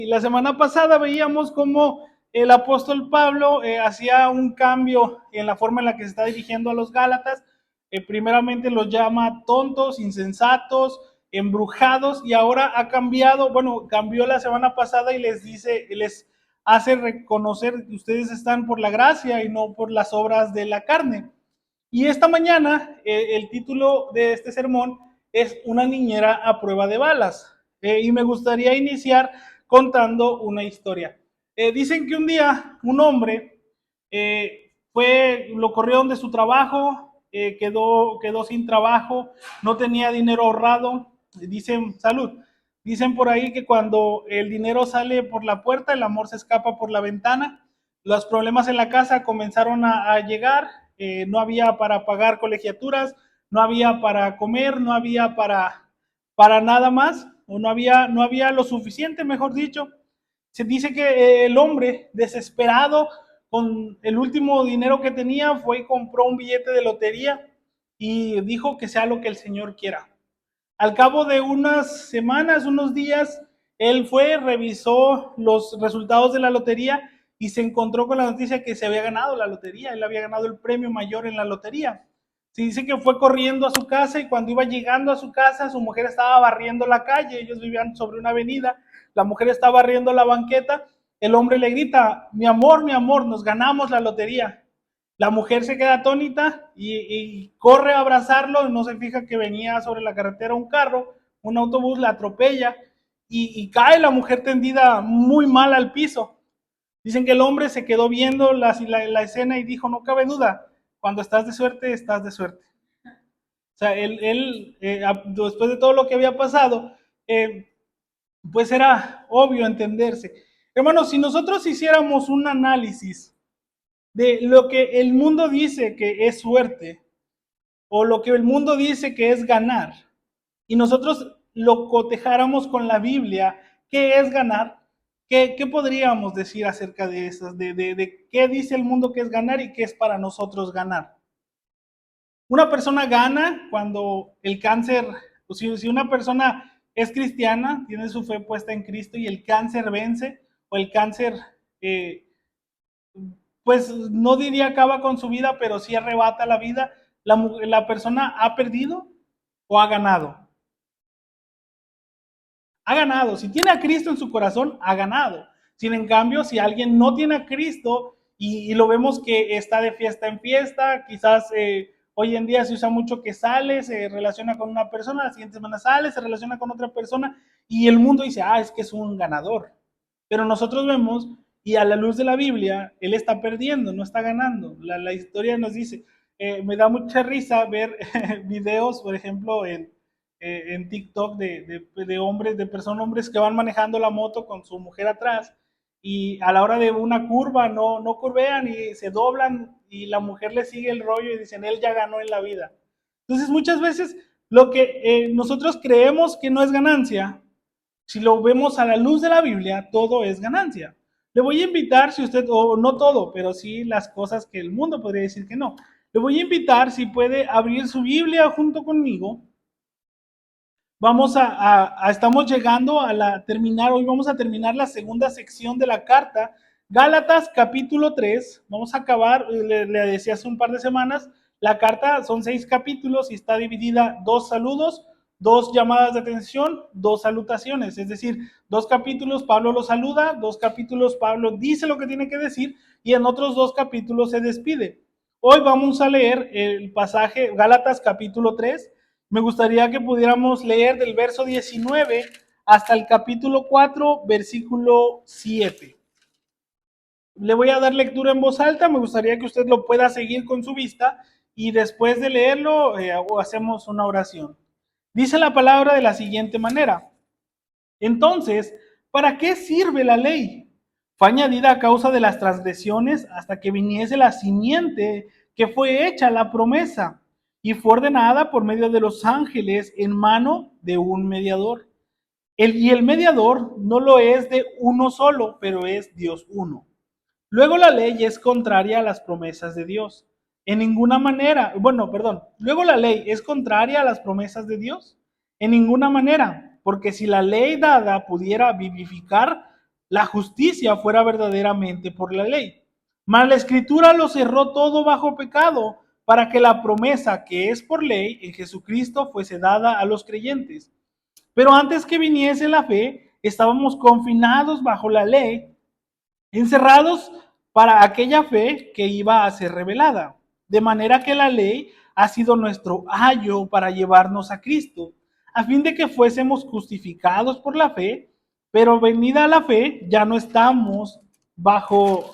Y la semana pasada veíamos cómo el apóstol Pablo hacía un cambio en la forma en la que se está dirigiendo a los Gálatas. Primeramente los llama tontos, insensatos, embrujados, y ahora ha cambiado, bueno, cambió la semana pasada y les dice, les hace reconocer que ustedes están por la gracia y no por las obras de la carne. Y esta mañana el título de este sermón es Una niñera a prueba de balas. Y me gustaría iniciar contando una historia. Dicen que un día un hombre lo corrieron de su trabajo, quedó sin trabajo, no tenía dinero ahorrado. Dicen, salud, dicen por ahí que cuando el dinero sale por la puerta, el amor se escapa por la ventana. Los problemas en la casa comenzaron a llegar, no había para pagar colegiaturas, no había para comer, no había para nada más, o no había lo suficiente, mejor dicho. Se dice que el hombre, desesperado, con el último dinero que tenía, fue y compró un billete de lotería y dijo que sea lo que el Señor quiera. Al cabo de unas semanas, unos días, él fue, revisó los resultados de la lotería y se encontró con la noticia que se había ganado la lotería, él había ganado el premio mayor en la lotería. Se dice que fue corriendo a su casa y cuando iba llegando a su casa, su mujer estaba barriendo la calle, ellos vivían sobre una avenida, la mujer estaba barriendo la banqueta, el hombre le grita, mi amor, nos ganamos la lotería. La mujer se queda atónita y corre a abrazarlo, y no se fija que venía sobre la carretera un carro, un autobús la atropella y cae la mujer tendida muy mal al piso. Dicen que el hombre se quedó viendo la escena y dijo, no cabe duda, cuando estás de suerte, estás de suerte. O sea, después de todo lo que había pasado, pues era obvio entenderse. Hermanos, si nosotros hiciéramos un análisis de lo que el mundo dice que es suerte, o lo que el mundo dice que es ganar, y nosotros lo cotejáramos con la Biblia, ¿qué es ganar? ¿Qué podríamos decir acerca de esas? De qué dice el mundo que es ganar y qué es para nosotros ganar. Una persona gana cuando el cáncer, si una persona es cristiana, tiene su fe puesta en Cristo y el cáncer vence, o el cáncer, eh, pues no diría acaba con su vida, pero sí arrebata la vida, la persona ha perdido o ha ganado. Ha ganado. Si tiene a Cristo en su corazón, ha ganado. Sin en cambio, si alguien no tiene a Cristo y lo vemos que está de fiesta en fiesta, quizás hoy en día se usa mucho que sale, se relaciona con una persona, la siguiente semana sale, se relaciona con otra persona y el mundo dice, es que es un ganador. Pero nosotros vemos y a la luz de la Biblia, él está perdiendo, no está ganando. La historia nos dice, me da mucha risa ver videos, por ejemplo, en TikTok de hombres, hombres que van manejando la moto con su mujer atrás y a la hora de una curva no curvean y se doblan y la mujer le sigue el rollo y dicen, él ya ganó en la vida. Entonces muchas veces lo que nosotros creemos que no es ganancia, si lo vemos a la luz de la Biblia, todo es ganancia. Le voy a invitar, si usted, o no todo, pero sí las cosas que el mundo podría decir que no. Le voy a invitar, si puede, abrir su Biblia junto conmigo. Estamos llegando hoy vamos a terminar la segunda sección de la carta, Gálatas capítulo 3, vamos a acabar, le decía hace un par de semanas, la carta son 6 capítulos y está dividida 2 saludos, 2 llamadas de atención, 2 salutaciones, es decir, 2 capítulos Pablo lo saluda, 2 capítulos Pablo dice lo que tiene que decir y en otros 2 capítulos se despide. Hoy vamos a leer el pasaje Gálatas capítulo 3. Me gustaría que pudiéramos leer del verso 19 hasta el capítulo 4, versículo 7. Le voy a dar lectura en voz alta, me gustaría que usted lo pueda seguir con su vista y después de leerlo hacemos una oración. Dice la palabra de la siguiente manera. Entonces, ¿para qué sirve la ley? Fue añadida a causa de las transgresiones hasta que viniese la simiente que fue hecha la promesa y fue ordenada por medio de los ángeles en mano de un mediador. Y el mediador no lo es de uno solo, pero es Dios uno. Luego la ley es contraria a las promesas de Dios. En ninguna manera, luego la ley es contraria a las promesas de Dios. En ninguna manera, porque si la ley dada pudiera vivificar, la justicia fuera verdaderamente por la ley. Mas la Escritura lo cerró todo bajo pecado, para que la promesa que es por ley en Jesucristo fuese dada a los creyentes. Pero antes que viniese la fe, estábamos confinados bajo la ley, encerrados para aquella fe que iba a ser revelada. De manera que la ley ha sido nuestro ayo para llevarnos a Cristo, a fin de que fuésemos justificados por la fe, pero venida la fe, ya no estamos bajo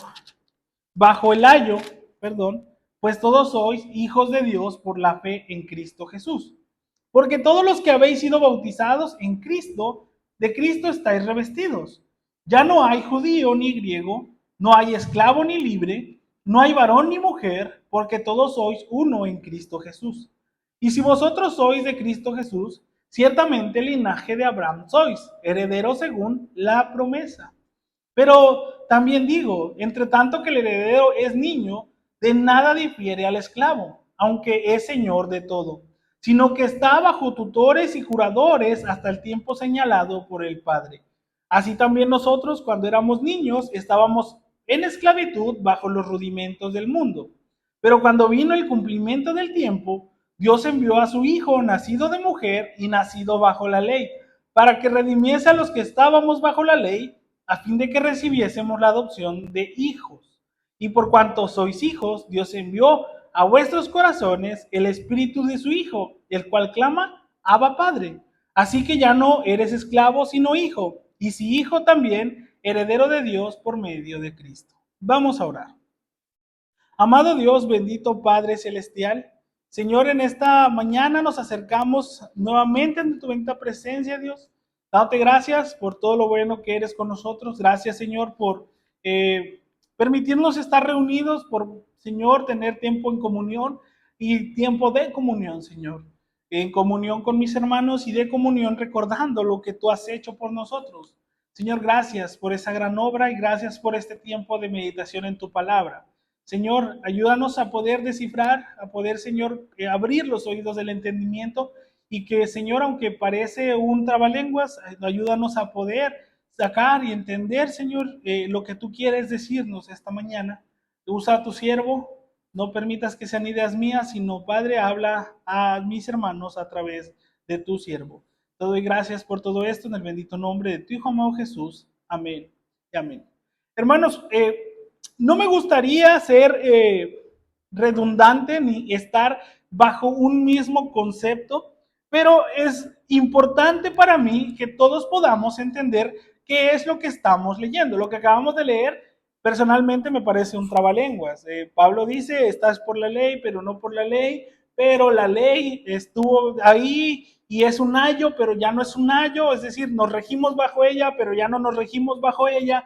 el ayo, perdón, pues todos sois hijos de Dios por la fe en Cristo Jesús. Porque todos los que habéis sido bautizados en Cristo, de Cristo estáis revestidos. Ya no hay judío ni griego, no hay esclavo ni libre, no hay varón ni mujer, porque todos sois uno en Cristo Jesús. Y si vosotros sois de Cristo Jesús, ciertamente el linaje de Abraham sois, herederos según la promesa. Pero también digo, entre tanto que el heredero es niño, de nada difiere al esclavo, aunque es señor de todo, sino que está bajo tutores y juradores hasta el tiempo señalado por el Padre. Así también nosotros, cuando éramos niños, estábamos en esclavitud bajo los rudimentos del mundo. Pero cuando vino el cumplimiento del tiempo, Dios envió a su Hijo, nacido de mujer y nacido bajo la ley, para que redimiese a los que estábamos bajo la ley, a fin de que recibiésemos la adopción de hijos. Y por cuanto sois hijos, Dios envió a vuestros corazones el espíritu de su Hijo, el cual clama, Abba Padre. Así que ya no eres esclavo, sino hijo, y si hijo también, heredero de Dios por medio de Cristo. Vamos a orar. Amado Dios, bendito Padre Celestial, Señor, en esta mañana nos acercamos nuevamente en tu bendita presencia, Dios. Dándote gracias por todo lo bueno que eres con nosotros. Gracias, Señor, por permitirnos estar reunidos, por, Señor, tener tiempo en comunión y tiempo de comunión, Señor. En comunión con mis hermanos y de comunión recordando lo que tú has hecho por nosotros. Señor, gracias por esa gran obra y gracias por este tiempo de meditación en tu palabra. Señor, ayúdanos a poder descifrar, a poder, Señor, abrir los oídos del entendimiento y que, Señor, aunque parece un trabalenguas, ayúdanos a poder sacar y entender, Señor, lo que tú quieres decirnos esta mañana. Usa a tu siervo, no permitas que sean ideas mías, sino, Padre, habla a mis hermanos a través de tu siervo. Te doy gracias por todo esto en el bendito nombre de tu Hijo amado Jesús. Amén y amén. Hermanos, no me gustaría ser redundante ni estar bajo un mismo concepto, pero es importante para mí que todos podamos entender qué es lo que estamos leyendo. Lo que acabamos de leer, personalmente me parece un trabalenguas. Pablo dice, estás por la ley, pero no por la ley, pero la ley estuvo ahí y es un ayo, pero ya no es un ayo, es decir, nos regimos bajo ella, pero ya no nos regimos bajo ella.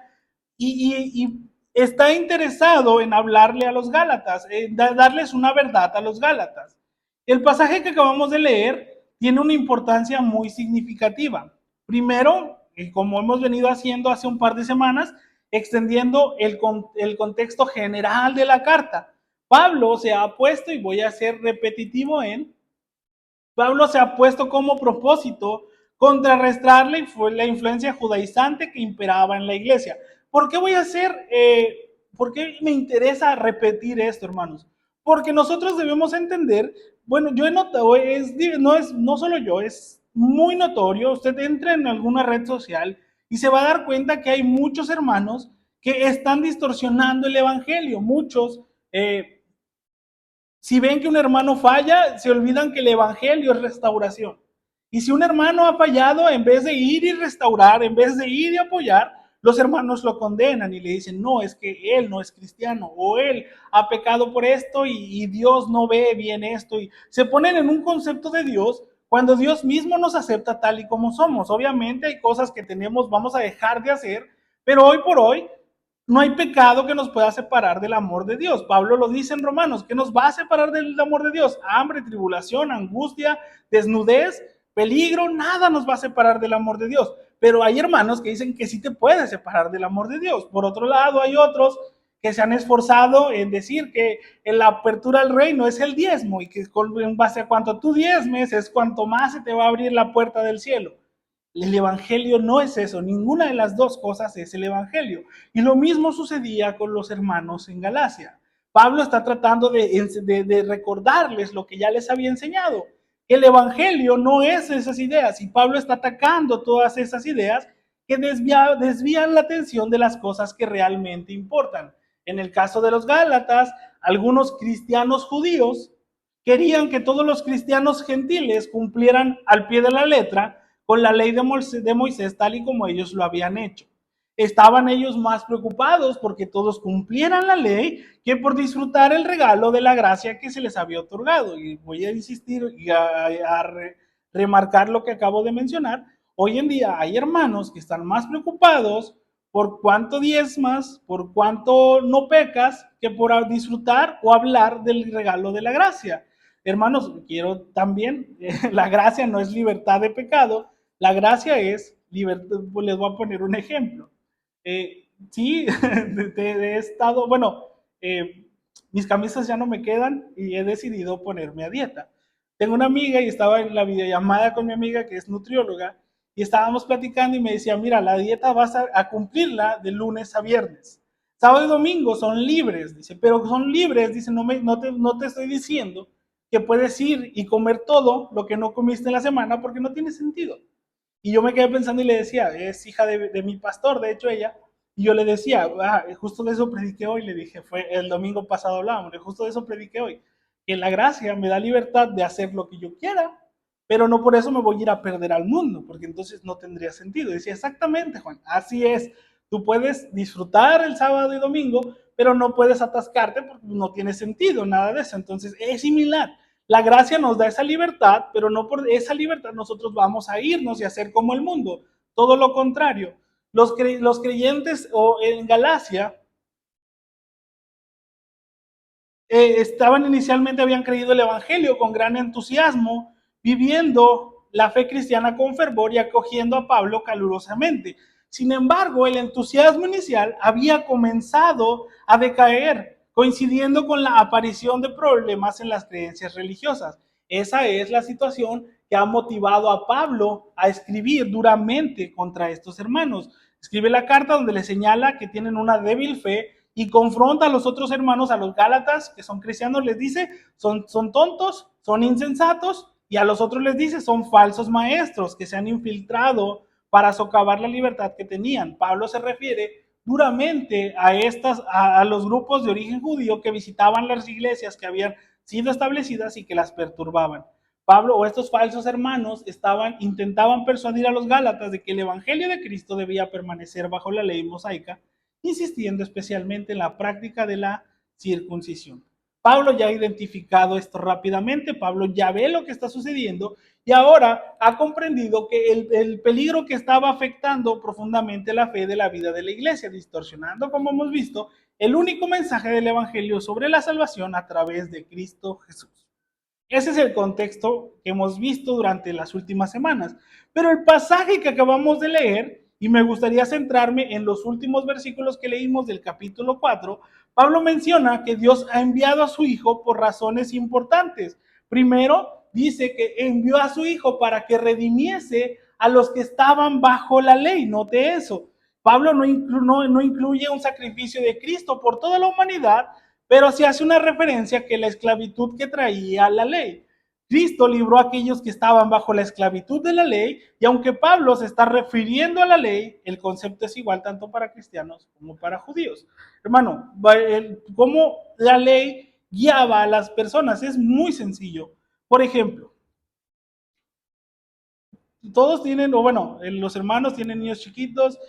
Y está interesado en hablarle a los Gálatas, darles una verdad a los Gálatas. El pasaje que acabamos de leer tiene una importancia muy significativa. Primero, como hemos venido haciendo hace un par de semanas, extendiendo el contexto general de la carta. Pablo se ha puesto, y voy a ser repetitivo Pablo se ha puesto como propósito contrarrestar la influencia judaizante que imperaba en la iglesia. ¿Por qué voy a hacer, por qué me interesa repetir esto, hermanos? Porque nosotros debemos entender, bueno, yo he notado, no solo yo, es muy notorio, usted entra en alguna red social y se va a dar cuenta que hay muchos hermanos que están distorsionando el evangelio, muchos, si ven que un hermano falla, se olvidan que el evangelio es restauración. Y si un hermano ha fallado, en vez de ir y restaurar, en vez de ir y apoyar, los hermanos lo condenan y le dicen, no, es que él no es cristiano, o él ha pecado por esto y Dios no ve bien esto. Y se ponen en un concepto de Dios cuando Dios mismo nos acepta tal y como somos. Obviamente hay cosas que vamos a dejar de hacer, pero hoy por hoy no hay pecado que nos pueda separar del amor de Dios. Pablo lo dice en Romanos, ¿qué nos va a separar del amor de Dios? Hambre, tribulación, angustia, desnudez, peligro, nada nos va a separar del amor de Dios. Pero hay hermanos que dicen que sí te puede separar del amor de Dios. Por otro lado, hay otros que se han esforzado en decir que en la apertura al reino es el diezmo y que en base a cuanto tú diezmes es cuanto más se te va a abrir la puerta del cielo. El evangelio no es eso, ninguna de las dos cosas es el evangelio. Y lo mismo sucedía con los hermanos en Galacia. Pablo está tratando de recordarles lo que ya les había enseñado. El evangelio no es esas ideas y Pablo está atacando todas esas ideas que desvían la atención de las cosas que realmente importan. En el caso de los Gálatas, algunos cristianos judíos querían que todos los cristianos gentiles cumplieran al pie de la letra con la ley de Moisés tal y como ellos lo habían hecho. Estaban ellos más preocupados porque todos cumplieran la ley que por disfrutar el regalo de la gracia que se les había otorgado. Y voy a insistir y remarcar lo que acabo de mencionar. Hoy en día hay hermanos que están más preocupados por cuánto diezmas, por cuánto no pecas, que por disfrutar o hablar del regalo de la gracia. Hermanos, quiero también, la gracia no es libertad de pecado, la gracia es libertad. Les voy a poner un ejemplo. Sí, he estado, bueno, mis camisas ya no me quedan y he decidido ponerme a dieta. Tengo una amiga y estaba en la videollamada con mi amiga que es nutrióloga y estábamos platicando y me decía, mira, la dieta vas a cumplirla de lunes a viernes. Sábado y domingo son libres, dice, pero son libres, dice, no te estoy diciendo que puedes ir y comer todo lo que no comiste en la semana porque no tiene sentido. Y yo me quedé pensando y le decía, es hija de mi pastor, de hecho ella, y yo le decía, justo de eso prediqué hoy, le dije, fue el domingo pasado hablábamos, justo de eso prediqué hoy, que la gracia me da libertad de hacer lo que yo quiera, pero no por eso me voy a ir a perder al mundo, porque entonces no tendría sentido. Y decía, exactamente, Juan, así es, tú puedes disfrutar el sábado y domingo, pero no puedes atascarte porque no tiene sentido, nada de eso. Entonces es similar. La gracia nos da esa libertad, pero no por esa libertad nosotros vamos a irnos y hacer como el mundo. Todo lo contrario. Los creyentes en Galacia estaban inicialmente, habían creído el Evangelio con gran entusiasmo, viviendo la fe cristiana con fervor y acogiendo a Pablo calurosamente. Sin embargo, el entusiasmo inicial había comenzado a decaer, coincidiendo con la aparición de problemas en las creencias religiosas. Esa es la situación que ha motivado a Pablo a escribir duramente contra estos hermanos. Escribe la carta donde le señala que tienen una débil fe y confronta a los otros hermanos, a los Gálatas, que son cristianos, les dice, son tontos, son insensatos, y a los otros les dice, son falsos maestros que se han infiltrado para socavar la libertad que tenían. Pablo se refiere duramente a los grupos de origen judío que visitaban las iglesias que habían sido establecidas y que las perturbaban. Pablo o estos falsos hermanos intentaban persuadir a los Gálatas de que el evangelio de Cristo debía permanecer bajo la ley mosaica, insistiendo especialmente en la práctica de la circuncisión. Pablo ya ha identificado esto rápidamente, Pablo ya ve lo que está sucediendo y ahora ha comprendido que el peligro que estaba afectando profundamente la fe de la vida de la iglesia, distorsionando, como hemos visto, el único mensaje del Evangelio sobre la salvación a través de Cristo Jesús. Ese es el contexto que hemos visto durante las últimas semanas. Pero el pasaje que acabamos de leer, y me gustaría centrarme en los últimos versículos que leímos del capítulo 4, Pablo menciona que Dios ha enviado a su Hijo por razones importantes. Primero, dice que envió a su Hijo para que redimiese a los que estaban bajo la ley. Note eso. Pablo no incluye un sacrificio de Cristo por toda la humanidad, pero se hace una referencia que la esclavitud que traía la ley. Cristo libró a aquellos que estaban bajo la esclavitud de la ley, y aunque Pablo se está refiriendo a la ley, el concepto es igual tanto para cristianos como para judíos. Hermano, cómo la ley guiaba a las personas es muy sencillo. Por ejemplo, todos tienen, o bueno, los hermanos tienen niños chiquitos,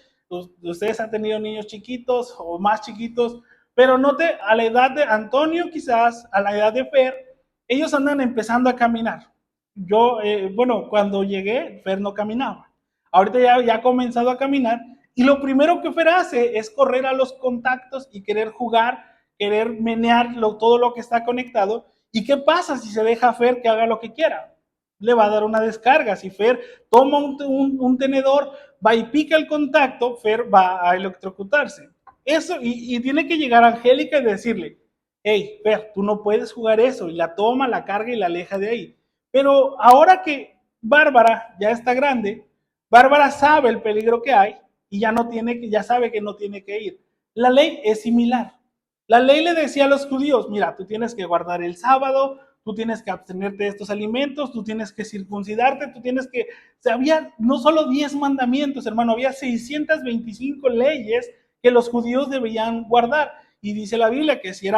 ustedes han tenido niños chiquitos o más chiquitos, pero note, a la edad de Antonio quizás, a la edad de Fer, ellos andan empezando a caminar. Yo, bueno, cuando llegué, Fer no caminaba. Ahorita ya ha comenzado a caminar y lo primero que Fer hace es correr a los contactos y querer jugar, querer menear todo lo que está conectado. ¿Y qué pasa si se deja a Fer que haga lo que quiera? Le va a dar una descarga. Si Fer toma un tenedor, va y pica el contacto, Fer va a electrocutarse. Eso, y tiene que llegar Angélica y decirle, hey, Fer, tú no puedes jugar eso, y la toma, la carga y la aleja de ahí. Pero ahora que Bárbara ya está grande, Bárbara sabe el peligro que hay y ya sabe que no tiene que ir. La ley es similar. La ley le decía a los judíos, mira, tú tienes que guardar el sábado, tú tienes que abstenerte de estos alimentos, tú tienes que circuncidarte, tú tienes que... O sea, había no solo 10 mandamientos, hermano, había 625 leyes que los judíos debían guardar. Y dice la Biblia que si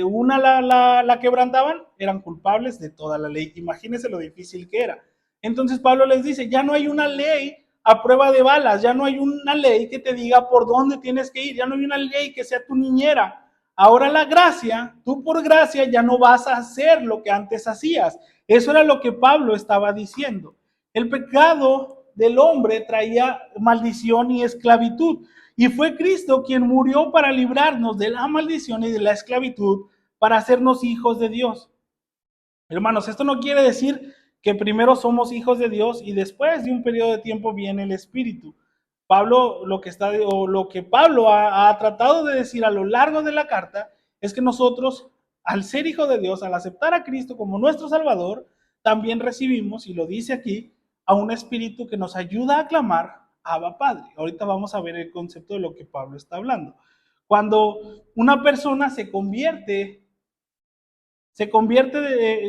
una la quebrantaban, eran culpables de toda la ley. Imagínense lo difícil que era. Entonces Pablo les dice, ya no hay una ley a prueba de balas, ya no hay una ley que te diga por dónde tienes que ir, ya no hay una ley que sea tu niñera. Ahora la gracia, tú por gracia ya no vas a hacer lo que antes hacías. Eso era lo que Pablo estaba diciendo. El pecado del hombre traía maldición y esclavitud. Y fue Cristo quien murió para librarnos de la maldición y de la esclavitud, para hacernos hijos de Dios. Hermanos, esto no quiere decir que primero somos hijos de Dios y después de un periodo de tiempo viene el Espíritu. Pablo, lo que Pablo ha tratado de decir a lo largo de la carta es que nosotros, al ser hijos de Dios, al aceptar a Cristo como nuestro Salvador, también recibimos, y lo dice aquí, a un Espíritu que nos ayuda a clamar Abba Padre. Ahorita vamos a ver el concepto de lo que Pablo está hablando. Cuando una persona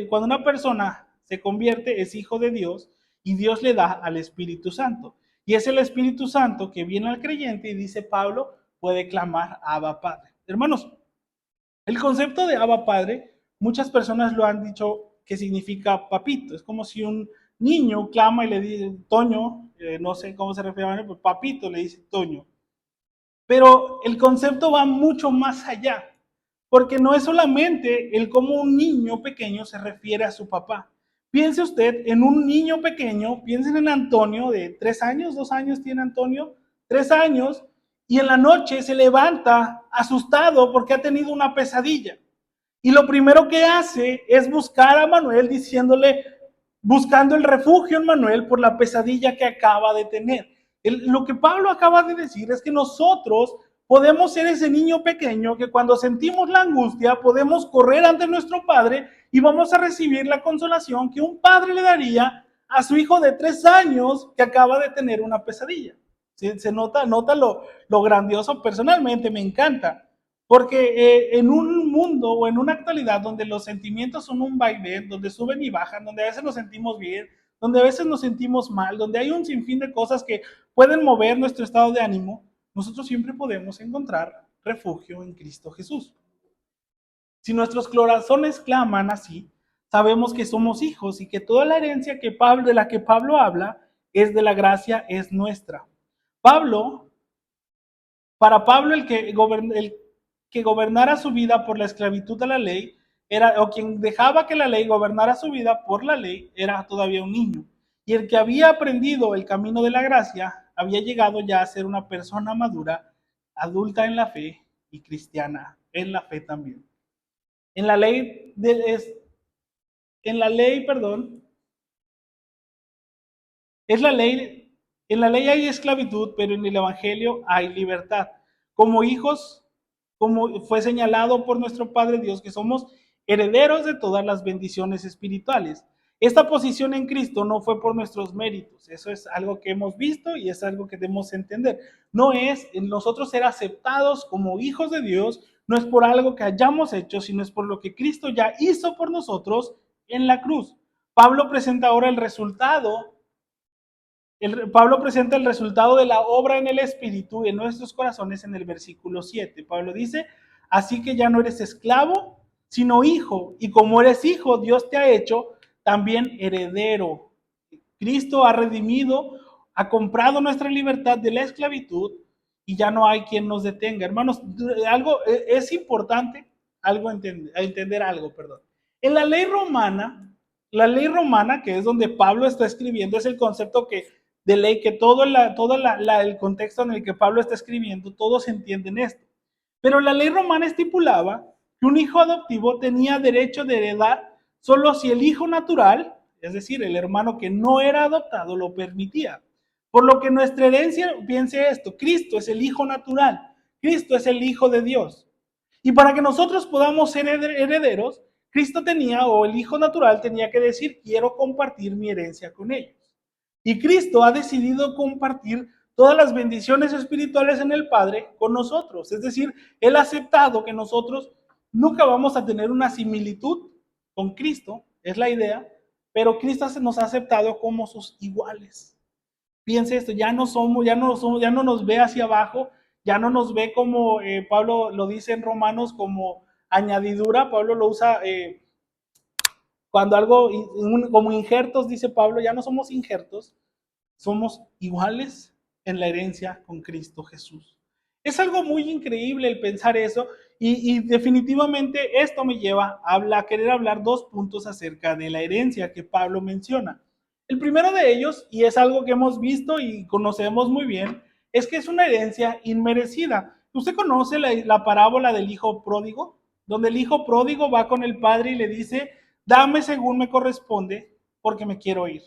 cuando una persona se convierte, es hijo de Dios y Dios le da al Espíritu Santo. Y es el Espíritu Santo que viene al creyente y dice Pablo, puede clamar Abba Padre. Hermanos, el concepto de Abba Padre, muchas personas lo han dicho que significa papito. Es como si un niño clama y le dice Toño, no sé cómo se refiere a él, pero papito le dice Toño. Pero el concepto va mucho más allá, porque no es solamente el cómo un niño pequeño se refiere a su papá. Piense usted en un niño pequeño, piensen en Antonio de 3 años, 2 años tiene Antonio, 3 años, y en la noche se levanta asustado porque ha tenido una pesadilla. Y lo primero que hace es buscar a Manuel buscando el refugio en Manuel por la pesadilla que acaba de tener. Lo que Pablo acaba de decir es que nosotros podemos ser ese niño pequeño que cuando sentimos la angustia podemos correr ante nuestro Padre y vamos a recibir la consolación que un padre le daría a su hijo de 3 años que acaba de tener una pesadilla. Se nota lo grandioso. Personalmente me encanta, porque en un mundo o en una actualidad donde los sentimientos son un vaivén, donde suben y bajan, donde a veces nos sentimos bien, donde a veces nos sentimos mal, donde hay un sinfín de cosas que pueden mover nuestro estado de ánimo, nosotros siempre podemos encontrar refugio en Cristo Jesús. Si nuestros corazones claman así, sabemos que somos hijos y que toda la herencia de la que Pablo habla es de la gracia, es nuestra. Para Pablo, el que gobernara su vida por la esclavitud de la ley, o quien dejaba que la ley gobernara su vida por la ley, era todavía un niño. Y el que había aprendido el camino de la gracia, había llegado ya a ser una persona madura, adulta en la fe y cristiana en la fe también. En la ley, en la ley, perdón, es la ley, en la ley hay esclavitud, pero en el Evangelio hay libertad. Como hijos, como fue señalado por nuestro Padre Dios, que somos herederos de todas las bendiciones espirituales. Esta posición en Cristo no fue por nuestros méritos, eso es algo que hemos visto y es algo que debemos entender. No es en nosotros ser aceptados como hijos de Dios, no es por algo que hayamos hecho, sino es por lo que Cristo ya hizo por nosotros en la cruz. Pablo presenta ahora Pablo presenta el resultado de la obra en el Espíritu en nuestros corazones en el versículo 7. Pablo dice, así que ya no eres esclavo, sino hijo, y como eres hijo, Dios te ha hecho también heredero. Cristo ha redimido, ha comprado nuestra libertad de la esclavitud y ya no hay quien nos detenga. Hermanos, es importante entender algo, perdón. En la ley romana, que es donde Pablo está escribiendo, es el concepto de ley que todo el contexto en el que Pablo está escribiendo, todos entienden esto. Pero la ley romana estipulaba que un hijo adoptivo tenía derecho de heredar solo si el hijo natural, es decir, el hermano que no era adoptado, lo permitía. Por lo que nuestra herencia, piense esto, Cristo es el hijo natural, Cristo es el hijo de Dios. Y para que nosotros podamos ser herederos, Cristo tenía, o el hijo natural tenía que decir, quiero compartir mi herencia con ellos. Y Cristo ha decidido compartir todas las bendiciones espirituales en el Padre con nosotros. Es decir, Él ha aceptado que nosotros nunca vamos a tener una similitud con Cristo, es la idea, pero Cristo nos ha aceptado como sus iguales. Piense esto, ya no nos ve hacia abajo, ya no nos ve como Pablo lo dice en Romanos como añadidura. Pablo lo usa cuando algo, como injertos, dice Pablo, ya no somos injertos, somos iguales en la herencia con Cristo Jesús. Es algo muy increíble el pensar eso y definitivamente esto me lleva a querer hablar dos puntos acerca de la herencia que Pablo menciona. El primero de ellos, y es algo que hemos visto y conocemos muy bien, es que es una herencia inmerecida. ¿Usted conoce la parábola del hijo pródigo? Donde el hijo pródigo va con el padre y le dice, dame según me corresponde porque me quiero ir.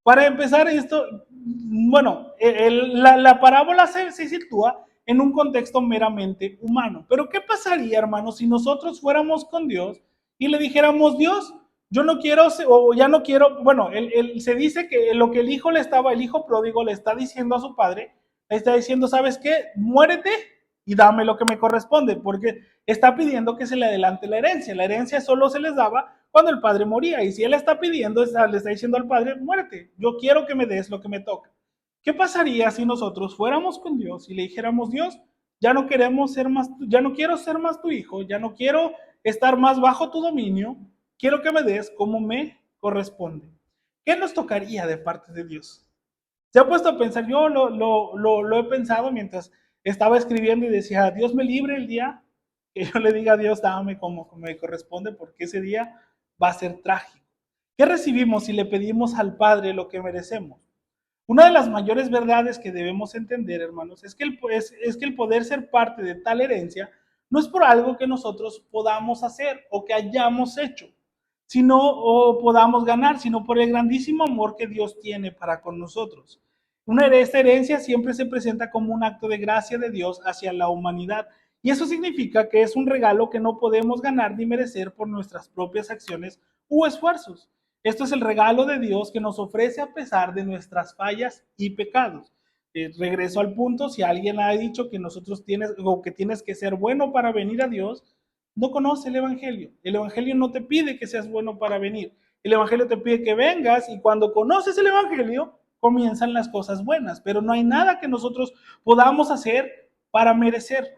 Para empezar esto, bueno, la parábola se sitúa en un contexto meramente humano. Pero ¿qué pasaría, hermanos, si nosotros fuéramos con Dios y le dijéramos, Dios, yo no quiero, o ya no quiero, bueno, se dice que lo que el hijo pródigo le está diciendo a su padre, le está diciendo, ¿sabes qué? Muérete y dame lo que me corresponde, porque está pidiendo que se le adelante la herencia. La herencia solo se les daba cuando el padre moría, y si él está pidiendo, le está diciendo al padre, muérete, yo quiero que me des lo que me toca. ¿Qué pasaría si nosotros fuéramos con Dios y le dijéramos, Dios, ya no queremos ser más, ya no quiero ser más tu hijo, ya no quiero estar más bajo tu dominio, quiero que me des como me corresponde? ¿Qué nos tocaría de parte de Dios? Se ha puesto a pensar, yo lo he pensado mientras estaba escribiendo y decía, Dios me libre el día que yo le diga a Dios, dame como me corresponde, porque ese día va a ser trágico. ¿Qué recibimos si le pedimos al Padre lo que merecemos? Una de las mayores verdades que debemos entender, hermanos, es que el poder ser parte de tal herencia no es por algo que nosotros podamos hacer o que hayamos hecho, sino o podamos ganar, sino por el grandísimo amor que Dios tiene para con nosotros. Esta herencia siempre se presenta como un acto de gracia de Dios hacia la humanidad, y eso significa que es un regalo que no podemos ganar ni merecer por nuestras propias acciones u esfuerzos. Esto es el regalo de Dios que nos ofrece a pesar de nuestras fallas y pecados. Regreso al punto, si alguien ha dicho que nosotros tienes o que tienes que ser bueno para venir a Dios, no conoce el Evangelio. El Evangelio no te pide que seas bueno para venir. El Evangelio te pide que vengas y cuando conoces el Evangelio, comienzan las cosas buenas, pero no hay nada que nosotros podamos hacer para merecer.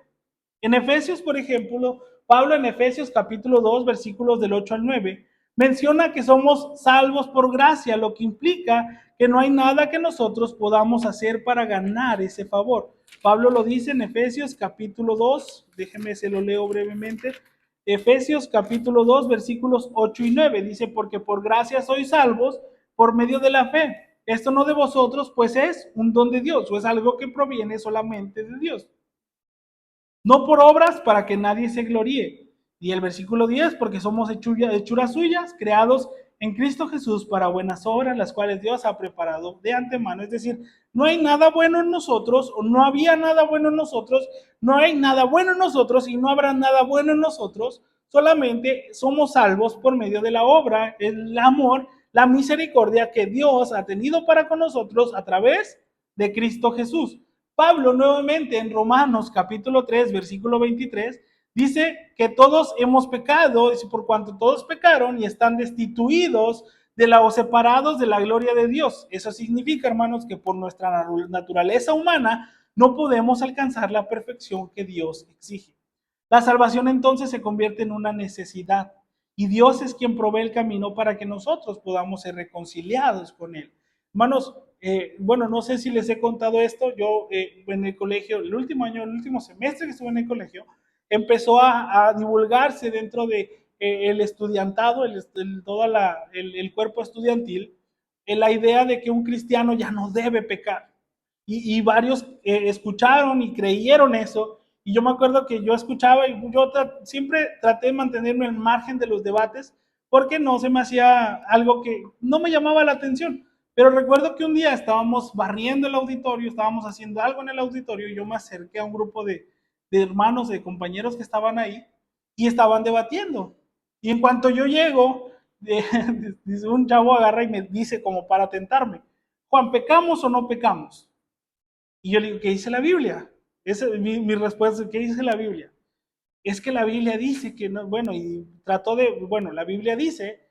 En Efesios, por ejemplo, Pablo en Efesios capítulo 2, versículos del 8 al 9, menciona que somos salvos por gracia, lo que implica que no hay nada que nosotros podamos hacer para ganar ese favor. Pablo lo dice en Efesios capítulo 2, déjeme se lo leo brevemente. Efesios capítulo 2, versículos 8 y 9, dice, porque por gracia sois salvos por medio de la fe. Esto no de vosotros, pues es un don de Dios, o es algo que proviene solamente de Dios, no por obras para que nadie se gloríe. Y el versículo 10, porque somos hechuras suyas, creados en Cristo Jesús para buenas obras, las cuales Dios ha preparado de antemano. Es decir, no hay nada bueno en nosotros, o no había nada bueno en nosotros, no hay nada bueno en nosotros y no habrá nada bueno en nosotros, solamente somos salvos por medio de la obra, el amor, la misericordia que Dios ha tenido para con nosotros a través de Cristo Jesús. Pablo nuevamente en Romanos capítulo 3, versículo 23, dice que todos hemos pecado, y por cuanto todos pecaron y están destituidos o separados de la gloria de Dios. Eso significa, hermanos, que por nuestra naturaleza humana no podemos alcanzar la perfección que Dios exige. La salvación entonces se convierte en una necesidad y Dios es quien provee el camino para que nosotros podamos ser reconciliados con Él. Hermanos, bueno, no sé si les he contado esto, yo en el colegio, el último año, el último semestre que estuve en el colegio, empezó a divulgarse dentro de el estudiantado, todo el cuerpo estudiantil, la idea de que un cristiano ya no debe pecar. Y varios escucharon y creyeron eso. Y yo me acuerdo que yo escuchaba y yo siempre traté de mantenerme al margen de los debates porque no se me hacía algo que no me llamaba la atención. Pero recuerdo que un día estábamos barriendo el auditorio, estábamos haciendo algo en el auditorio y yo me acerqué a un grupo de hermanos, de compañeros que estaban ahí y estaban debatiendo. Y en cuanto yo llego, un chavo agarra y me dice como para tentarme, Juan, ¿pecamos o no pecamos? Y yo le digo, ¿qué dice la Biblia? Esa es mi respuesta, ¿qué dice la Biblia? Es que la Biblia dice que no, bueno, y trató de, bueno, la Biblia dice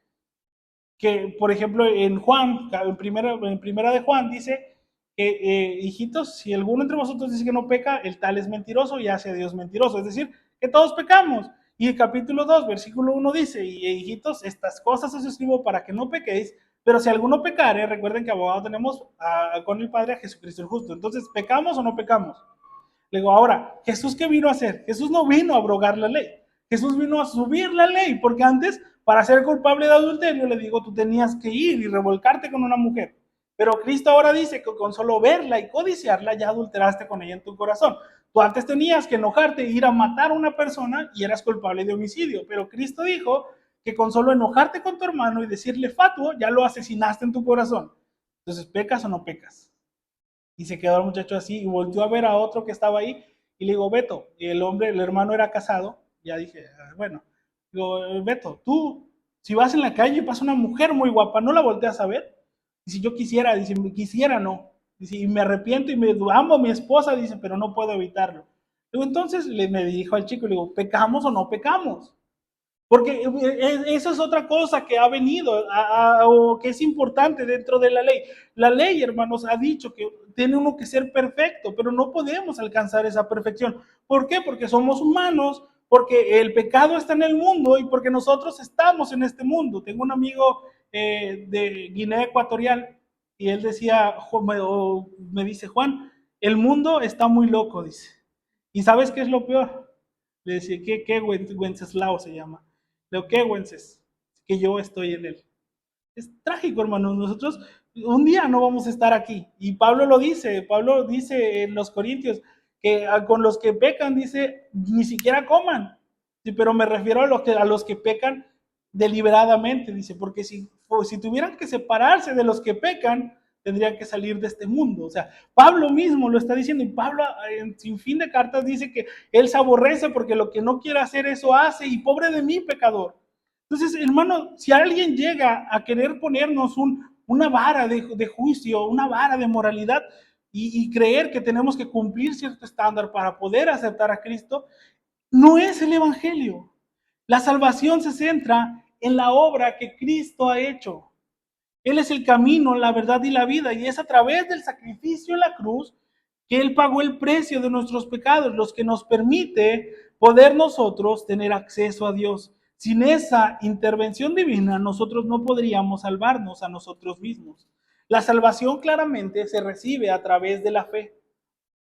que, por ejemplo, en Juan, en primera de Juan, dice que, hijitos, si alguno entre vosotros dice que no peca, el tal es mentiroso y hace a Dios mentiroso. Es decir, que todos pecamos. Y el capítulo 2, versículo 1 dice, y hijitos, estas cosas os escribo para que no pequéis, pero si alguno pecare, recuerden que abogado tenemos con el Padre a Jesucristo el justo. Entonces, ¿pecamos o no pecamos? Le digo, ahora, ¿Jesús qué vino a hacer? Jesús no vino a abrogar la ley. Jesús vino a subir la ley, porque antes, para ser culpable de adulterio, le digo, tú tenías que ir y revolcarte con una mujer. Pero Cristo ahora dice que con solo verla y codiciarla ya adulteraste con ella en tu corazón. Tú antes tenías que enojarte e ir a matar a una persona y eras culpable de homicidio. Pero Cristo dijo que con solo enojarte con tu hermano y decirle fatuo, ya lo asesinaste en tu corazón. Entonces, ¿pecas o no pecas? Y se quedó el muchacho así y volvió a ver a otro que estaba ahí y le digo, Beto, y el hombre, el hermano era casado, ya dije, bueno, digo, Beto, tú, si vas en la calle y pasa una mujer muy guapa, ¿no la volteas a ver? Y si yo quisiera, dice, quisiera no, dice, y me arrepiento y me amo a mi esposa, dice, pero no puedo evitarlo. Luego entonces me dirijo al chico y le digo, ¿pecamos o no pecamos? Porque eso es otra cosa que ha venido o que es importante dentro de la ley. La ley, hermanos, ha dicho que tiene uno que ser perfecto, pero no podemos alcanzar esa perfección. ¿Por qué? Porque somos humanos, porque el pecado está en el mundo y porque nosotros estamos en este mundo. Tengo un amigo de Guinea Ecuatorial y él decía, me dice, Juan, el mundo está muy loco, dice. ¿Y sabes qué es lo peor? Le decía, ¿qué Wenceslao se llama? Lo que Wences, que yo estoy en él. Es trágico, hermano. Nosotros un día no vamos a estar aquí. Y Pablo dice en los Corintios que con los que pecan, dice, ni siquiera coman. Sí, pero me refiero a los que pecan deliberadamente, dice, porque si tuvieran que separarse de los que pecan, tendrían que salir de este mundo. O sea, Pablo mismo lo está diciendo y Pablo en sin fin de cartas dice que él se aborrece porque lo que no quiere hacer eso hace y pobre de mí, pecador. Entonces, hermano, si alguien llega a querer ponernos una vara de juicio, una vara de moralidad y creer que tenemos que cumplir cierto estándar para poder aceptar a Cristo, no es el Evangelio. La salvación se centra en la obra que Cristo ha hecho. Él es el camino, la verdad y la vida, y es a través del sacrificio en la cruz que Él pagó el precio de nuestros pecados, los que nos permite poder nosotros tener acceso a Dios. Sin esa intervención divina, nosotros no podríamos salvarnos a nosotros mismos. La salvación claramente se recibe a través de la fe.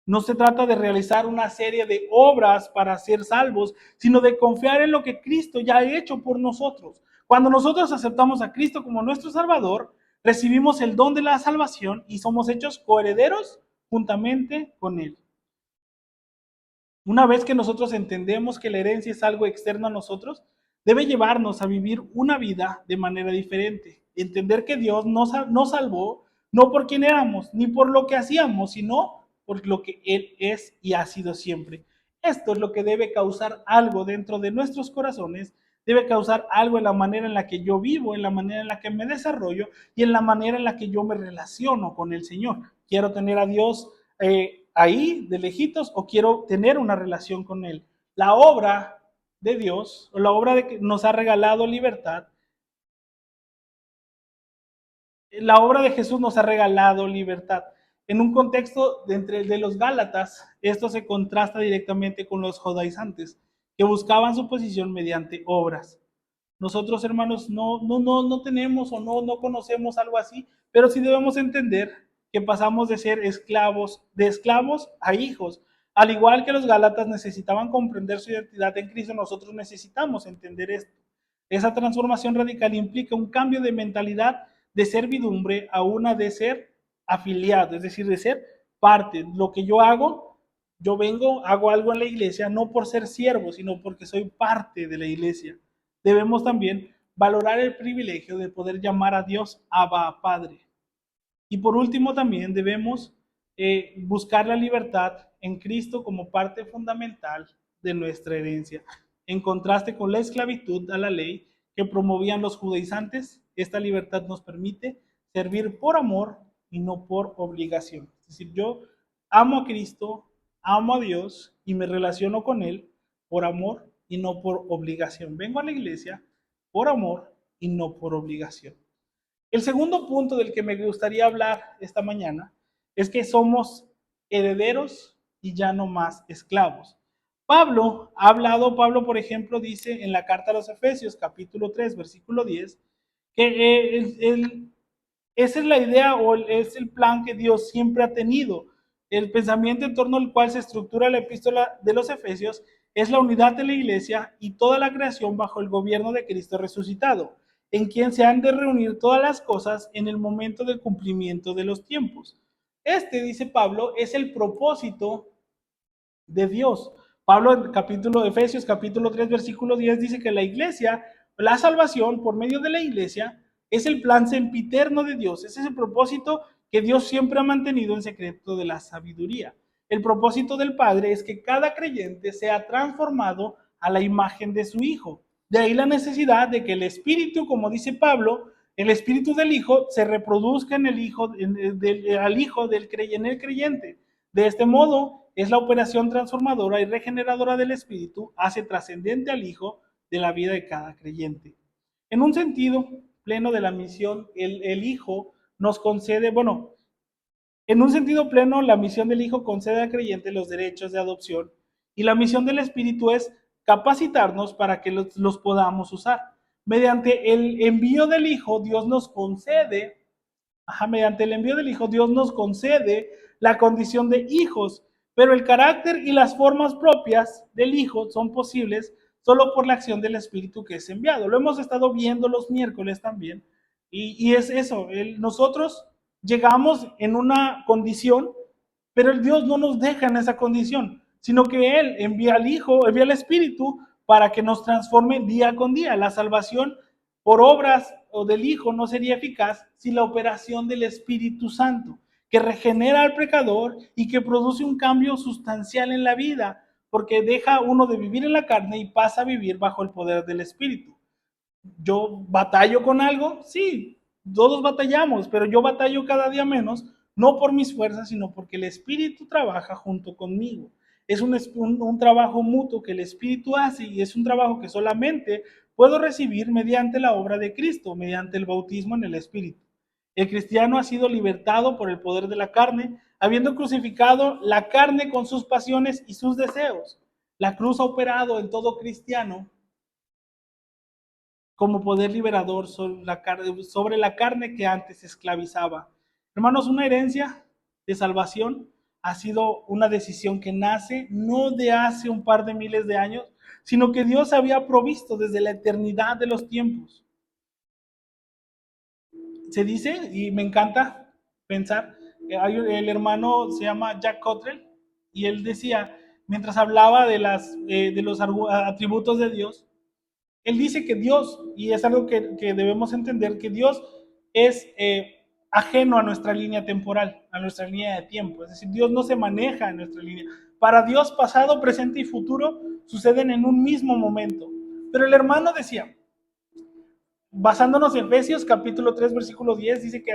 No se trata de realizar una serie de obras para ser salvos, sino de confiar en lo que Cristo ya ha hecho por nosotros. Cuando nosotros aceptamos a Cristo como nuestro Salvador, recibimos el don de la salvación y somos hechos coherederos juntamente con Él. Una vez que nosotros entendemos que la herencia es algo externo a nosotros, debe llevarnos a vivir una vida de manera diferente. Entender que Dios nos salvó no por quien éramos, ni por lo que hacíamos, sino por lo que Él es y ha sido siempre. Esto es lo que debe causar algo dentro de nuestros corazones, debe causar algo en la manera en la que yo vivo, en la manera en la que me desarrollo y en la manera en la que yo me relaciono con el Señor. Quiero tener a Dios ahí de lejitos o quiero tener una relación con Él. La obra de Dios, o la obra de que nos ha regalado libertad, la obra de Jesús nos ha regalado libertad. En un contexto de los Gálatas, esto se contrasta directamente con los judaizantes, que buscaban su posición mediante obras. Nosotros, hermanos, no tenemos o no conocemos algo así, pero sí debemos entender que pasamos de ser esclavos a hijos. Al igual que los Gálatas necesitaban comprender su identidad en Cristo, nosotros necesitamos entender esto. Esa transformación radical implica un cambio de mentalidad de servidumbre a una de ser afiliado, es decir, de ser parte. Lo que yo hago, yo vengo, hago algo en la iglesia, no por ser siervo, sino porque soy parte de la iglesia. Debemos también valorar el privilegio de poder llamar a Dios Abba Padre. Y por último también debemos buscar la libertad en Cristo como parte fundamental de nuestra herencia. En contraste con la esclavitud a la ley que promovían los judaizantes, esta libertad nos permite servir por amor y no por obligación. Es decir, yo amo a Cristo, amo a Dios y me relaciono con Él por amor y no por obligación. Vengo a la iglesia por amor y no por obligación. El segundo punto del que me gustaría hablar esta mañana es que somos herederos y ya no más esclavos. Pablo, por ejemplo, dice en la carta a los Efesios, capítulo 3, versículo 10, que esa es la idea o es el plan que Dios siempre ha tenido. El pensamiento en torno al cual se estructura la epístola de los Efesios es la unidad de la iglesia y toda la creación bajo el gobierno de Cristo resucitado, en quien se han de reunir todas las cosas en el momento del cumplimiento de los tiempos. Este, dice Pablo, es el propósito de Dios. Pablo en capítulo de Efesios, capítulo 3, versículo 10, dice que la iglesia, la salvación por medio de la iglesia, es el plan sempiterno de Dios. Ese es el propósito que Dios siempre ha mantenido en secreto de la sabiduría. El propósito del Padre es que cada creyente sea transformado a la imagen de su Hijo. De ahí la necesidad de que el Espíritu, como dice Pablo, el Espíritu del Hijo se reproduzca en el Hijo, en el creyente. De este modo, es la operación transformadora y regeneradora del Espíritu, hace trascendente al Hijo de la vida de cada creyente. En un sentido pleno de la misión, el Hijo nos concede, bueno, en un sentido pleno, la misión del Hijo concede al creyente los derechos de adopción y la misión del Espíritu es capacitarnos para que los podamos usar. Mediante el envío del Hijo, Dios nos concede, mediante el envío del Hijo, Dios nos concede la condición de hijos, pero el carácter y las formas propias del Hijo son posibles solo por la acción del Espíritu que es enviado. Lo hemos estado viendo los miércoles también, y es eso, nosotros llegamos en una condición, pero el Dios no nos deja en esa condición, sino que Él envía al Hijo, envía al Espíritu para que nos transforme día con día. La salvación por obras o del Hijo no sería eficaz sin la operación del Espíritu Santo, que regenera al pecador y que produce un cambio sustancial en la vida, porque deja uno de vivir en la carne y pasa a vivir bajo el poder del Espíritu. ¿Yo batallo con algo? Sí, todos batallamos, pero yo batallo cada día menos, no por mis fuerzas, sino porque el Espíritu trabaja junto conmigo. Es un trabajo mutuo que el Espíritu hace y es un trabajo que solamente puedo recibir mediante la obra de Cristo, mediante el bautismo en el Espíritu. El cristiano ha sido libertado por el poder de la carne, habiendo crucificado la carne con sus pasiones y sus deseos. La cruz ha operado en todo cristiano como poder liberador sobre la carne que antes esclavizaba. Hermanos, una herencia de salvación ha sido una decisión que nace no de hace un par de miles de años, sino que Dios había provisto desde la eternidad de los tiempos. Se dice, y me encanta pensar, el hermano se llama Jack Cottrell, y él decía, mientras hablaba de los atributos de Dios, él dice que Dios, y es algo que debemos entender, que Dios es ajeno a nuestra línea temporal, a nuestra línea de tiempo. Es decir, Dios no se maneja en nuestra línea. Para Dios, pasado, presente y futuro suceden en un mismo momento. Pero el hermano decía, basándonos en Efesios capítulo 3, versículo 10, dice que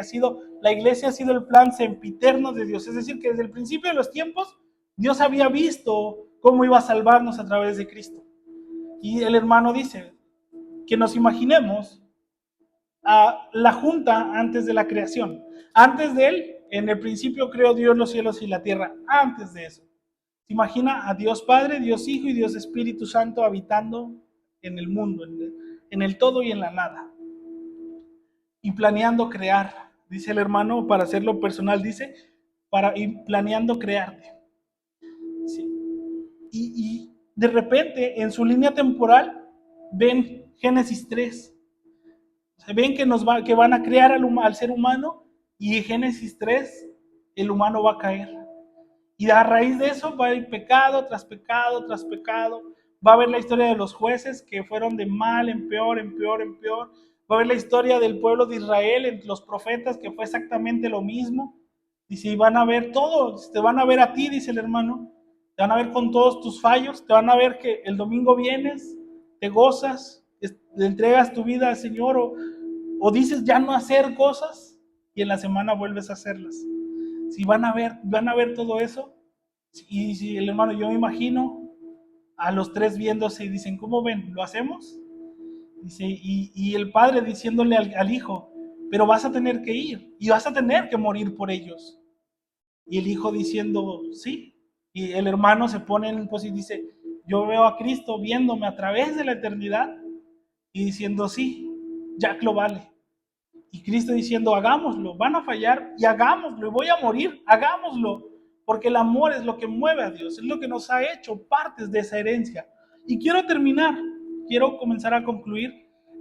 la iglesia ha sido el plan sempiterno de Dios. Es decir, que desde el principio de los tiempos, Dios había visto cómo iba a salvarnos a través de Cristo. Y el hermano dice, que nos imaginemos a la junta antes de la creación. Antes de él, en el principio creó Dios los cielos y la tierra. Antes de eso, se imagina a Dios Padre, Dios Hijo y Dios Espíritu Santo habitando en el mundo, en el todo y en la nada. Y planeando crear, dice el hermano, para hacerlo personal, dice, y planeando crearte. Sí. Y de repente, en su línea temporal, ven Génesis 3. Ven que van a crear al ser humano y en Génesis 3 el humano va a caer. Y a raíz de eso va a ir pecado tras pecado tras pecado. Va a haber la historia de los jueces que fueron de mal en peor, en peor, en peor. Va a haber la historia del pueblo de Israel, entre los profetas, que fue exactamente lo mismo. Y si van a ver todo, te van a ver a ti, dice el hermano. Te van a ver con todos tus fallos. Te van a ver que el domingo vienes, te gozas, le entregas tu vida al Señor o dices ya no hacer cosas y en la semana vuelves a hacerlas. Si van a ver todo eso, y si el hermano, yo me imagino a los tres viéndose y dicen, ¿cómo ven? ¿Lo hacemos? Dice, y el padre diciéndole al hijo, pero vas a tener que ir y vas a tener que morir por ellos. Y el hijo diciendo, sí. Y el hermano se pone en pues y dice, yo veo a Cristo viéndome a través de la eternidad y diciendo, sí, Jack lo vale. Y Cristo diciendo, hagámoslo, van a fallar y hagámoslo, y voy a morir, hagámoslo, porque el amor es lo que mueve a Dios, es lo que nos ha hecho partes de esa herencia. Y quiero terminar, quiero comenzar a concluir.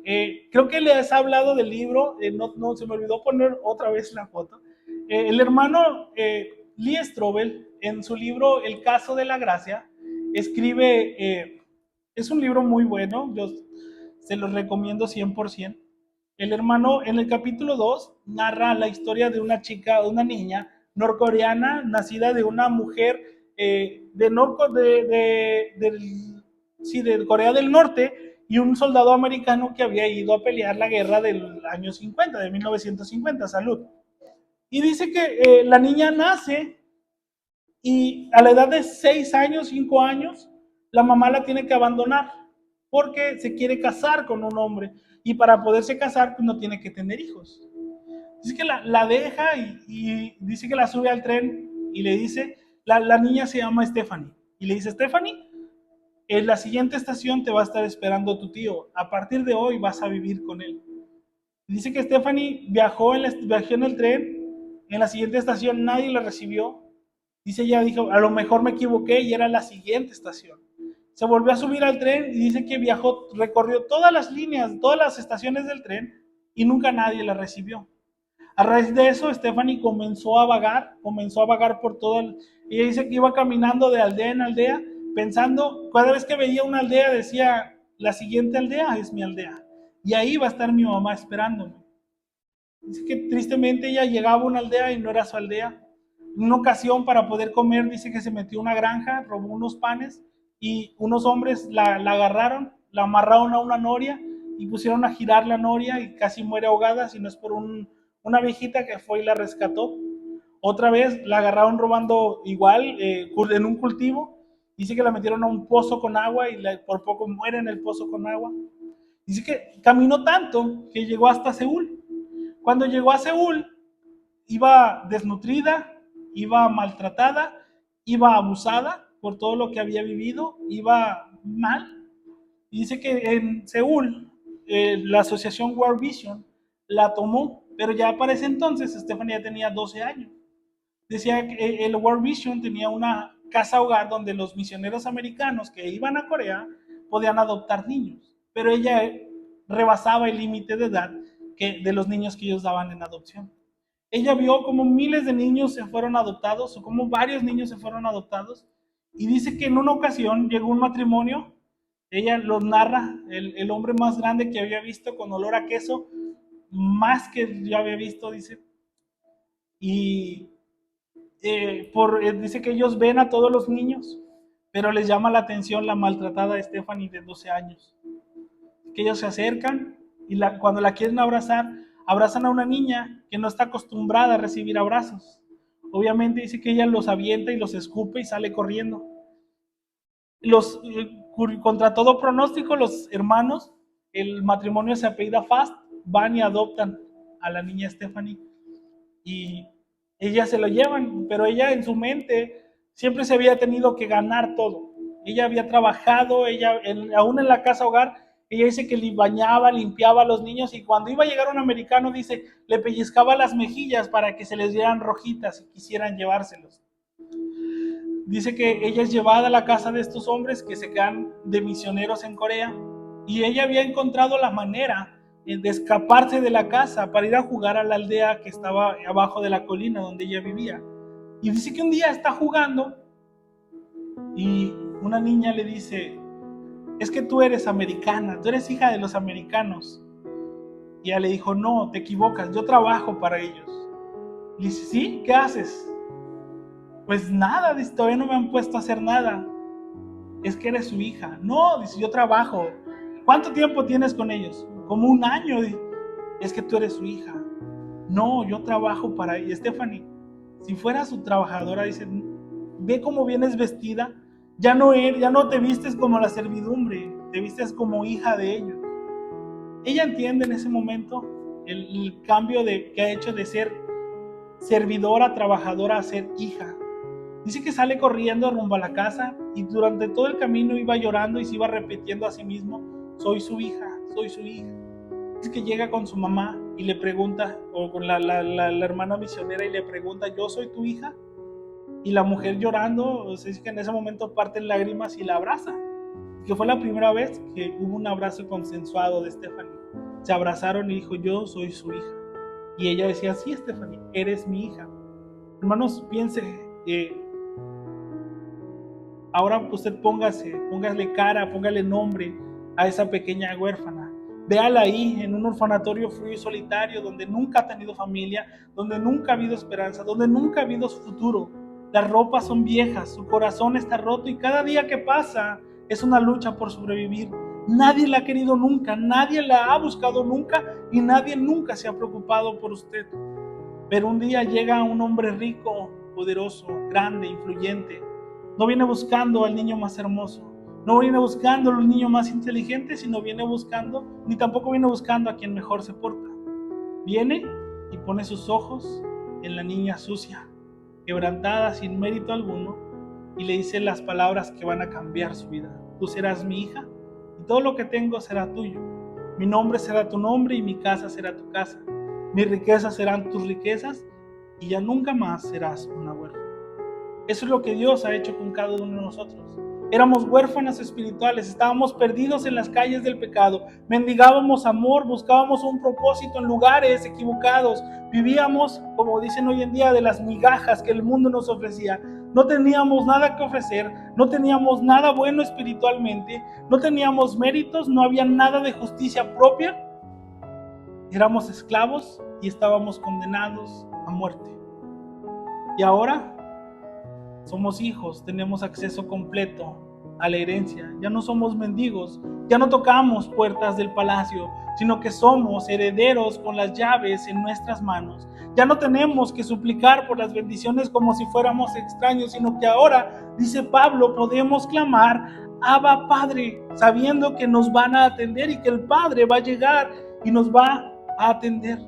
Creo que les ha hablado del libro, no se me olvidó poner otra vez la foto. El hermano Lee Strobel, en su libro El caso de la gracia, escribe, es un libro muy bueno, yo se los recomiendo 100%. El hermano en el capítulo 2 narra la historia de una chica, una niña norcoreana, nacida de una mujer de Corea del Norte, y un soldado americano que había ido a pelear la guerra del año 50, de 1950, salud. Y dice que la niña nace y a la edad de 6 años, 5 años, la mamá la tiene que abandonar porque se quiere casar con un hombre, y para poderse casar pues no tiene que tener hijos. Dice que la deja y dice que la sube al tren y le dice, la niña se llama Stephanie, y le dice, Stephanie, en la siguiente estación te va a estar esperando tu tío, a partir de hoy vas a vivir con él. Dice que Stephanie viajó en el tren, en la siguiente estación nadie la recibió. Dice, ella dijo, a lo mejor me equivoqué y era la siguiente estación. Se volvió a subir al tren y dice que viajó, recorrió todas las líneas, todas las estaciones del tren, y nunca nadie la recibió. A raíz de eso, Stephanie comenzó a vagar por todo ella dice que iba caminando de aldea en aldea, pensando, cada vez que veía una aldea decía, la siguiente aldea es mi aldea, y ahí va a estar mi mamá esperándome. Dice que tristemente ella llegaba a una aldea y no era su aldea. En una ocasión, para poder comer, dice que se metió a una granja, robó unos panes, y unos hombres la agarraron, la amarraron a una noria y pusieron a girar la noria y casi muere ahogada, si no es por una viejita que fue y la rescató. Otra vez la agarraron robando igual en un cultivo. Dice que la metieron a un pozo con agua y por poco muere en el pozo con agua. Dice que caminó tanto que llegó hasta Seúl. Cuando llegó a Seúl, iba desnutrida, iba maltratada, iba abusada por todo lo que había vivido, iba mal. Y dice que en Seúl, la asociación World Vision la tomó, pero ya para ese entonces Stephanie ya tenía 12 años. Decía que el World Vision tenía una casa hogar donde los misioneros americanos que iban a Corea podían adoptar niños, pero ella rebasaba el límite de edad de los niños que ellos daban en adopción. Ella vio como miles de niños se fueron adoptados, o como varios niños se fueron adoptados, y dice que en una ocasión llegó un matrimonio, ella los narra, el hombre más grande que había visto, con olor a queso, más que yo había visto, dice, y dice que ellos ven a todos los niños, pero les llama la atención la maltratada Stephanie de 12 años. Que ellos se acercan y cuando la quieren abrazar, abrazan a una niña que no está acostumbrada a recibir abrazos. Obviamente dice que ella los avienta y los escupe y sale corriendo. Contra todo pronóstico, los hermanos, el matrimonio se apellida Fast, van y adoptan a la niña Stephanie y ella se lo llevan, pero ella en su mente siempre se había tenido que ganar todo. Ella había trabajado, aún en la casa hogar, ella dice que bañaba, limpiaba a los niños, y cuando iba a llegar un americano, dice, le pellizcaba las mejillas para que se les dieran rojitas y quisieran llevárselos. Dice que ella es llevada a la casa de estos hombres que se quedan de misioneros en Corea, y ella había encontrado la manera de escaparse de la casa para ir a jugar a la aldea que estaba abajo de la colina donde ella vivía. Y dice que un día está jugando y una niña le dice, es que tú eres americana, tú eres hija de los americanos. Y ella le dijo, no, te equivocas, yo trabajo para ellos. Y dice, ¿sí? ¿Qué haces? Pues nada, dice, todavía no me han puesto a hacer nada. Es que eres su hija. No, dice, yo trabajo. ¿Cuánto tiempo tienes con ellos? Como un año. Es que tú eres su hija. No, yo trabajo para ella. Stephanie, si fuera su trabajadora, dice, ve cómo vienes vestida, ya no te vistes como la servidumbre, te vistes como hija de ellos. Ella entiende en ese momento el cambio que ha hecho de ser servidora, trabajadora a ser hija. Dice que sale corriendo rumbo a la casa y durante todo el camino iba llorando y se iba repitiendo a sí mismo, soy su hija, soy su hija. Es que llega con su mamá y le pregunta, o con la hermana misionera y le pregunta, ¿yo soy tu hija? Y la mujer llorando, o sea, es que en ese momento parten lágrimas y la abraza. Que fue la primera vez que hubo un abrazo consensuado de Stephanie. Se abrazaron y dijo, yo soy su hija. Y ella decía, sí, Stephanie, eres mi hija. Hermanos, piense, ahora usted póngale cara, póngale nombre a esa pequeña huérfana. Véala ahí en un orfanatorio frío y solitario donde nunca ha tenido familia, donde nunca ha habido esperanza, donde nunca ha habido futuro. Las ropas son viejas, su corazón está roto y cada día que pasa es una lucha por sobrevivir. Nadie la ha querido nunca, nadie la ha buscado nunca y nadie nunca se ha preocupado por usted. Pero un día llega un hombre rico, poderoso, grande, influyente. No viene buscando al niño más hermoso, no viene buscando al niño más inteligente, sino viene buscando, ni tampoco viene buscando a quien mejor se porta. Viene y pone sus ojos en la niña sucia, quebrantada sin mérito alguno, y le dice las palabras que van a cambiar su vida. Tú serás mi hija y todo lo que tengo será tuyo. Mi nombre será tu nombre y mi casa será tu casa. Mis riquezas serán tus riquezas y ya nunca más serás una huérfana. Eso es lo que Dios ha hecho con cada uno de nosotros. Éramos huérfanas espirituales, estábamos perdidos en las calles del pecado, mendigábamos amor, buscábamos un propósito en lugares equivocados, vivíamos, como dicen hoy en día, de las migajas que el mundo nos ofrecía. No teníamos nada que ofrecer, no teníamos nada bueno espiritualmente, no teníamos méritos, no había nada de justicia propia. Éramos esclavos y estábamos condenados a muerte. Y ahora somos hijos, tenemos acceso completo a la herencia. Ya no somos mendigos, ya no tocamos puertas del palacio, sino que somos herederos con las llaves en nuestras manos. Ya no tenemos que suplicar por las bendiciones como si fuéramos extraños, sino que ahora, dice Pablo, podemos clamar, Abba Padre, sabiendo que nos van a atender y que el Padre va a llegar y nos va a atender.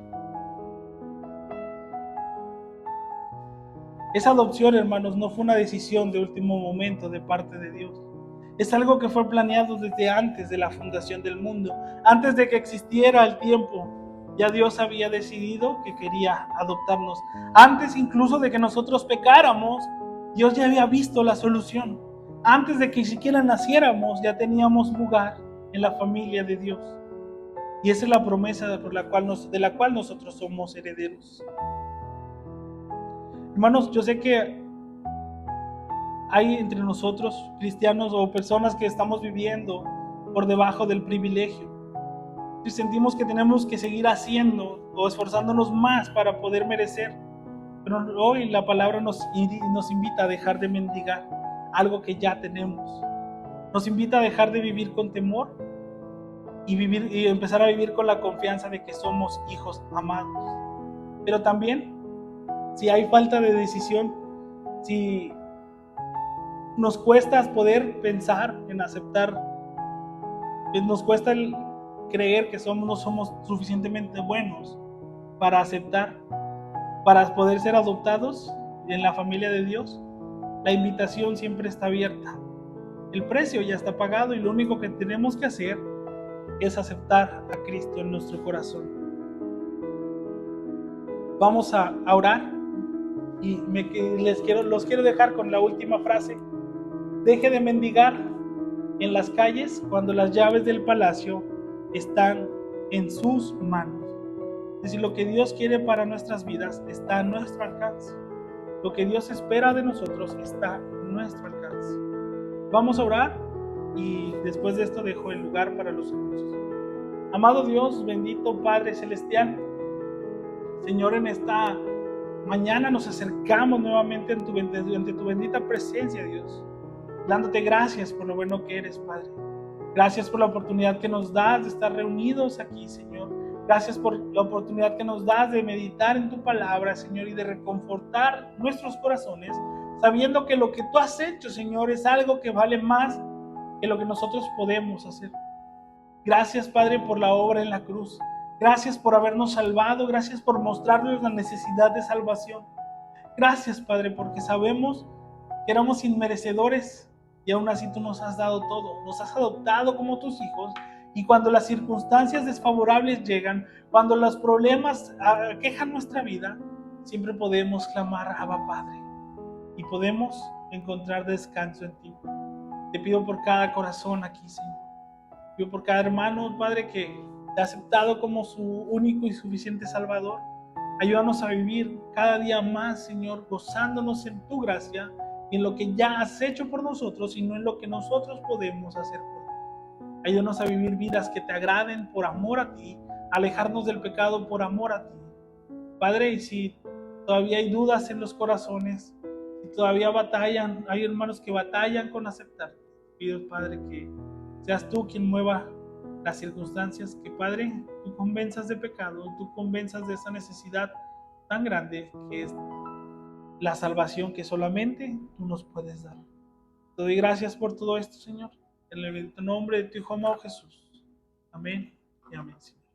Esa adopción, hermanos, no fue una decisión de último momento de parte de Dios. Es algo que fue planeado desde antes de la fundación del mundo, antes de que existiera el tiempo. Ya Dios había decidido que quería adoptarnos. Antes incluso de que nosotros pecáramos, Dios ya había visto la solución. Antes de que siquiera naciéramos, ya teníamos lugar en la familia de Dios. Y esa es la promesa de la cual nosotros somos herederos. Hermanos, yo sé que hay entre nosotros cristianos o personas que estamos viviendo por debajo del privilegio. Y sentimos que tenemos que seguir haciendo o esforzándonos más para poder merecer. Pero hoy la palabra nos invita a dejar de mendigar algo que ya tenemos. Nos invita a dejar de vivir con temor y empezar a vivir con la confianza de que somos hijos amados. Pero también, si hay falta de decisión, si nos cuesta poder pensar en aceptar, nos cuesta creer que no somos suficientemente buenos para aceptar, para poder ser adoptados en la familia de Dios, la invitación siempre está abierta. El precio ya está pagado y lo único que tenemos que hacer es aceptar a Cristo en nuestro corazón. Vamos a orar y los quiero dejar con la última frase. Deje de mendigar en las calles cuando las llaves del palacio están en sus manos. Es decir, lo que Dios quiere para nuestras vidas está a nuestro alcance. Lo que Dios espera de nosotros está a nuestro alcance. Vamos a orar y después de esto dejo el lugar para los anuncios. Amado Dios, bendito Padre Celestial, Señor, en esta mañana nos acercamos nuevamente ante tu bendita presencia, Dios, dándote gracias por lo bueno que eres, Padre. Gracias por la oportunidad que nos das de estar reunidos aquí, Señor, Gracias por la oportunidad que nos das de meditar en tu palabra, Señor, y de reconfortar nuestros corazones, sabiendo que lo que tú has hecho, Señor, es algo que vale más que lo que nosotros podemos hacer. Gracias, Padre, por la obra en la cruz. Gracias por habernos salvado. Gracias por mostrarnos la necesidad de salvación. Gracias, Padre, porque sabemos que éramos inmerecedores y aún así tú nos has dado todo. Nos has adoptado como tus hijos, y cuando las circunstancias desfavorables llegan, cuando los problemas aquejan nuestra vida, siempre podemos clamar a Abba, Padre, y podemos encontrar descanso en ti. Te pido por cada corazón aquí, Señor. Te pido por cada hermano, Padre, que te ha aceptado como su único y suficiente Salvador. Ayúdanos a vivir cada día más, Señor, gozándonos en tu gracia y en lo que ya has hecho por nosotros y no en lo que nosotros podemos hacer por ti. Ayúdanos a vivir vidas que te agraden por amor a ti, alejarnos del pecado por amor a ti. Padre, y si todavía hay dudas en los corazones, si todavía batallan, hay hermanos que batallan con aceptar, pido, Padre, que seas tú quien mueva las circunstancias, que, Padre, tú convenzas de pecado, tú convenzas de esa necesidad tan grande que es la salvación que solamente tú nos puedes dar. Te doy gracias por todo esto, Señor, en el bendito nombre de tu Hijo amado Jesús. Amén y amén, Señor.